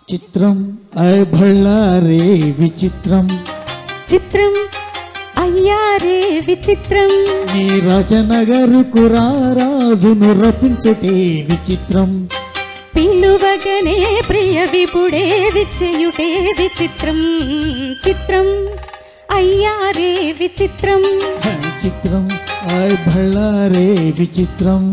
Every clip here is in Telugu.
చిత్రం అయ్ భళ్ళారే విచిత్రం చిత్రం అయ్యారే విచిత్రం నీ రాజనగరుకు రాజును రపించుటే విచిత్రం పిలువగనే ప్రియ విపుడే విచ్చేయుటే విచిత్రం చిత్రం అయ్యారే విచిత్రం చిత్రం అయ్ భళ్ళారే విచిత్రం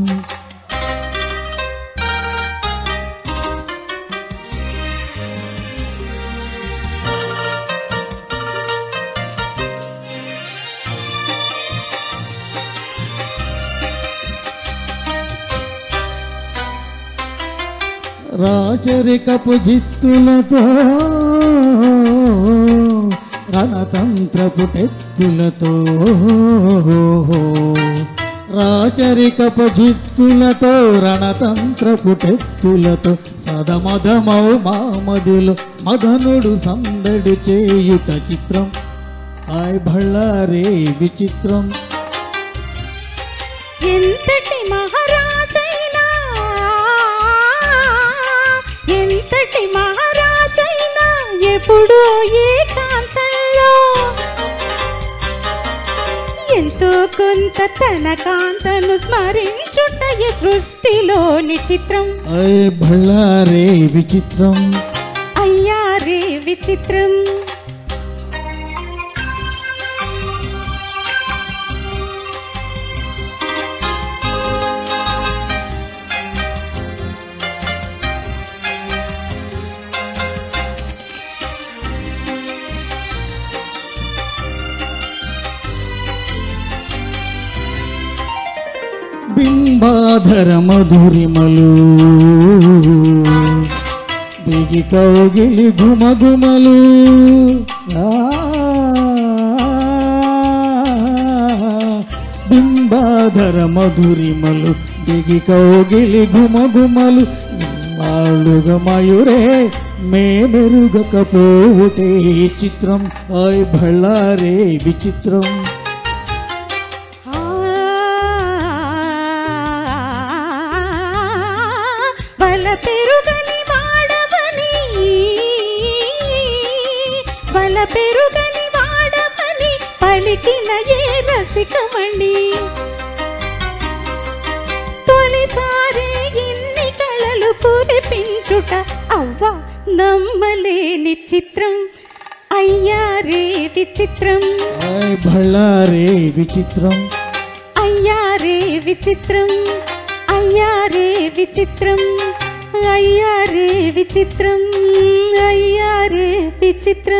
రాజరికపు జిత్తులతో రణతంత్రపు టెత్తులతో రాజరికపు జిత్తులతో రణతంత్రపు టెత్తులతో సదమదమౌ మామదిలో మదనుడు సందడి చేయుట చిత్రం ఆయ్ భళ్ళారే విచిత్రం ఎంతటి మహారాజైనా ఎంతటి మహారాజైనా ఎప్పుడూ ఏకాంతంలో ఎంతో కొంత తన కాంతను స్మరించుట ఈ సృష్టిలోని చిత్రం ఆయ్ భళ్ళారే విచిత్రం అయ్యారే విచిత్రం బింబాధర మధురిమలు బిగి కౌగిలి ఘుమఘుమలు బింబాధర మధురిమలు బిగి కౌగిలి ఘుమఘుమలు ఇన్నాళ్ళుగా మయూరే మేమెరుగకపోవుటే చిత్రం ఆయ్ భళ్ళారే విచిత్రం పెరుగని వాడవని పలికిన ఏ రసికమణి తొలిసారి ఇన్ని కళలు కురిపించుట అవ్వ నమ్మలేని చిత్రం అయ్యారే విచిత్రం ఆయ్ భళ్ళారే విచిత్రం అయ్యారే విచిత్రం అయ్యారే విచిత్రం అయ్యారే విచిత్రం అయ్యారే విచిత్రం